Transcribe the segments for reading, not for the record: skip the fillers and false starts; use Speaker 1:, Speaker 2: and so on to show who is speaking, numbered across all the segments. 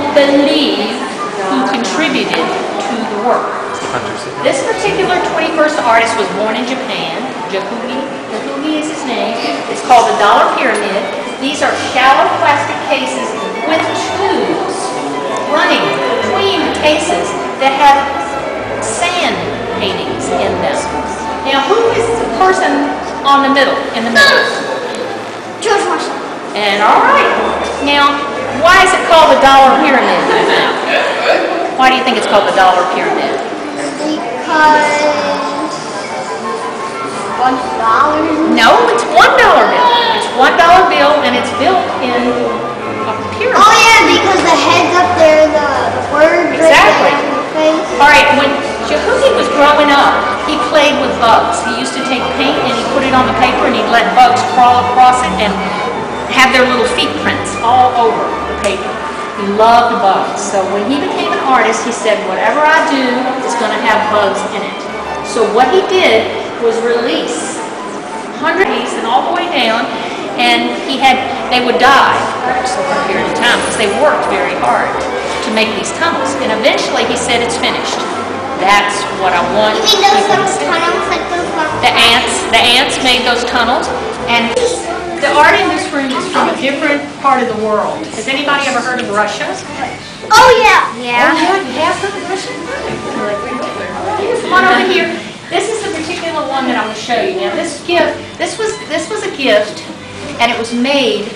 Speaker 1: won't believe who contributed to the work. This particular 21st artist was born in Japan. Jakugi is his name. It's called the dollar pyramid. These are shallow plastic cases with tubes running between the cases that have sand paintings in them. Now, who is the person on the middle? In the middle?
Speaker 2: George Washington.
Speaker 1: And all right. Now, why is it called the dollar pyramid? Why do you think it's called the dollar pyramid?
Speaker 2: Because $1.
Speaker 1: No, it's $1 bill. It's $1 bill, and it's built in a pyramid.
Speaker 2: Oh yeah, because the head's up there, the word
Speaker 1: Exactly.
Speaker 2: right there on the face.
Speaker 1: All right, when Jahugi was growing up, he played with bugs. He used to take paint and he put it on the paper and he'd let bugs crawl across it and have their little feet prints all over the paper. He loved bugs. So when he became an artist, he said, whatever I do is going to have bugs in it. So what he did was release hundreds and all the way down, and they would die for a period of time because they worked very hard to make these tunnels. And eventually he said, it's finished. That's what I want.
Speaker 2: You mean those little tunnels like those ones?
Speaker 1: The ants made those tunnels, and the art in this room is from a different part of the world. Has anybody ever heard of Russia?
Speaker 2: Oh yeah.
Speaker 1: Oh yeah, you have heard of Russia? Come on over here. This is the particular one that I'm going to show you. Now this was a gift, and it was made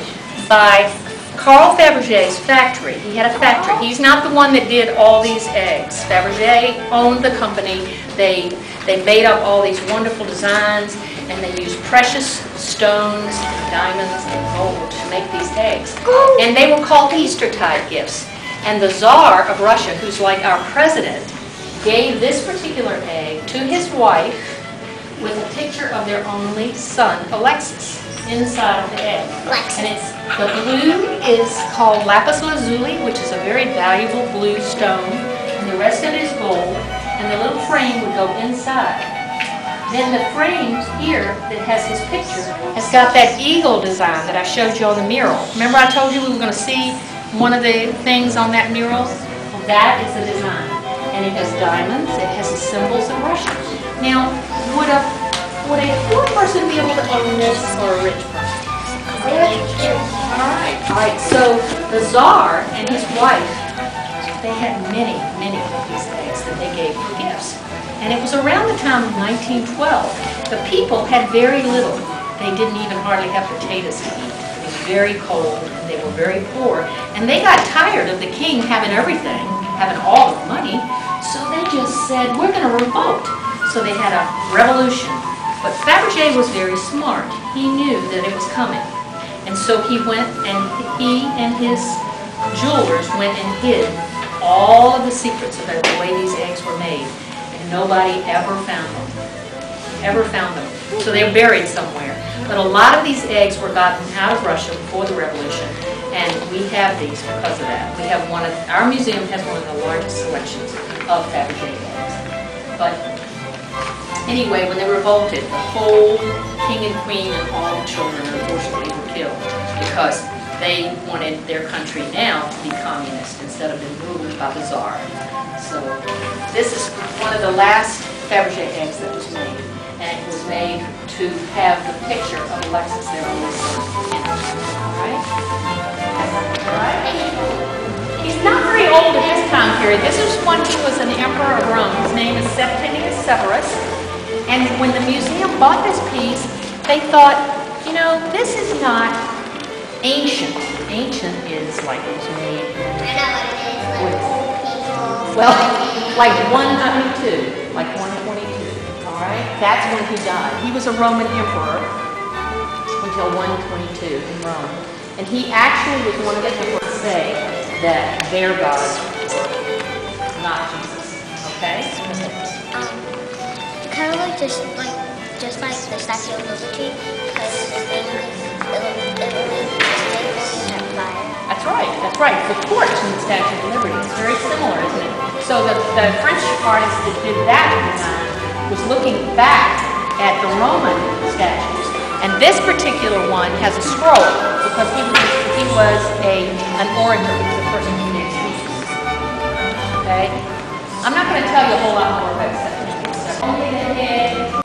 Speaker 1: by Carl Fabergé's factory. He had a factory. He's not the one that did all these eggs. Fabergé owned the company. They made up all these wonderful designs, and they used precious stones, diamonds, and gold to make these eggs. And they were called Eastertide gifts. And the Tsar of Russia, who's like our president, gave this particular egg to his wife with a picture of their only son, Alexis, inside of the egg. And the blue is called lapis lazuli, which is a very valuable blue stone, and the rest of it is gold, and the little frame would go inside. Then the frame here that has his picture has got that eagle design that I showed you on the mural. Remember I told you we were going to see one of the things on that mural? Well, that is the design. And it has diamonds, it has the symbols of Russia. Now, would a poor person be able to own this, or a rich person? Alright, so the Tsar and his wife, they had many, many of these eggs that they gave for gifts. And it was around the time of 1912. The people had very little. They didn't even hardly have potatoes to eat. It was very cold, and they were very poor. And they got tired of the king having everything, having all the money. So they just said, we're going to revolt. So they had a revolution. But Fabergé was very smart. He knew that it was coming. And so he went, and he and his jewelers went and hid all of the secrets about the way these eggs were made. And nobody ever found them. So they're buried somewhere. But a lot of these eggs were gotten out of Russia before the revolution. And we have these because of that. We have our museum has one of the largest selections of Fabergé eggs. But anyway, when they revolted, the whole king and queen and all the children unfortunately were killed because they wanted their country now to be communist instead of being ruled by the Tsar. So this is one of the last Fabergé eggs that was made. And it was made to have the picture of Alexis, their only son, in it. All right? He's not very old at this time period. This is one who was an emperor of Rome. His name is Septimius Severus. And when the museum bought this piece, they thought, you know, this is not ancient. Ancient is like it was made with, well, like 122, like 122. All right, that's when he died. He was a Roman emperor until 122 in Rome. And he actually was one of the emperors to say that their God was not Jesus. Okay?
Speaker 2: Kind of like just like the Statue of Liberty, because it only had fire.
Speaker 1: That's right. The torch in the Statue of Liberty is very similar, isn't it? So the French artist that did that design was looking back at the Roman statues, and this particular one has a scroll because he was an orator. He was the person who could speak okay? I'm not going to tell you a whole lot more about it. Only the head.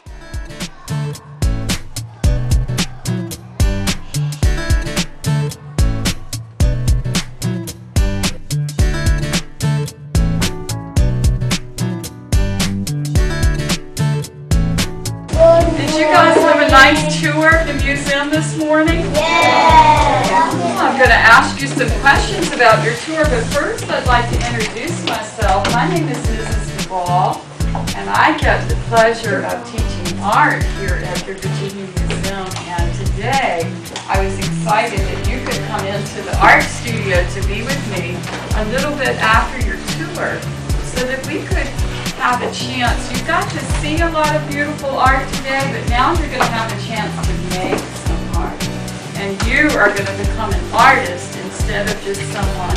Speaker 3: Did you guys have a nice tour of the museum this morning?
Speaker 2: Yeah.
Speaker 3: I'm going to ask you some questions about your tour, but first I'd like to introduce myself. My name is Mrs. Duvall, and I get the pleasure of teaching art here at the Virginia Museum. And today I was excited that you could come into the art studio to be with me a little bit after your tour so that we could have a chance. You got to see a lot of beautiful art today, but now you're going to have a chance to make some art. And you are going to become an artist instead of just someone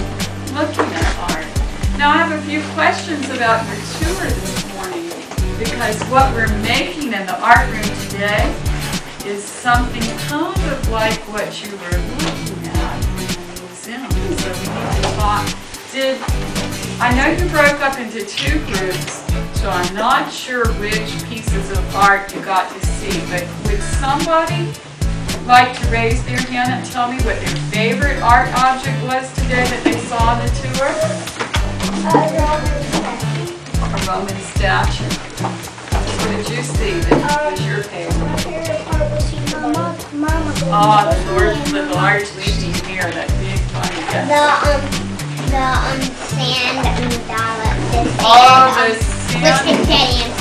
Speaker 3: looking at art. Now I have a few questions about your tour this morning, because what we're making in the art room today is something kind of like what you were looking at in the museum. So we need to talk. I know you broke up into two groups, so I'm not sure which pieces of art you got to see, but would somebody like to raise their hand and tell me what their favorite art object was today that they saw on the tour? A Roman statue. What did you see that was your favorite?
Speaker 2: My favorite part was seeing Mama go.
Speaker 3: Oh, the large leafy mirror, that big funny guy.
Speaker 2: The sand and the dollop.
Speaker 3: Oh, the sand.
Speaker 2: With the daddy and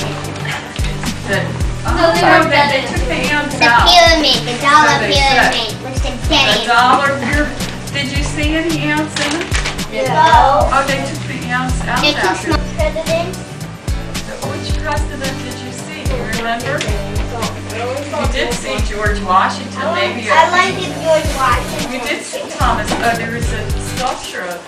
Speaker 3: They took the ants
Speaker 2: the
Speaker 3: out.
Speaker 2: pyramid, the dollar
Speaker 3: So they
Speaker 2: pyramid. With the daddy.
Speaker 3: The dollar pyramid. Did you see any ants in it?
Speaker 2: Yeah.
Speaker 3: Oh, they took the ants out
Speaker 2: They took
Speaker 3: after.
Speaker 2: some presidents.
Speaker 3: Which president did you see? Do you remember? You did see George Washington, maybe.
Speaker 2: I liked George Washington.
Speaker 3: You did see Thomas. Oh, there was a sculpture of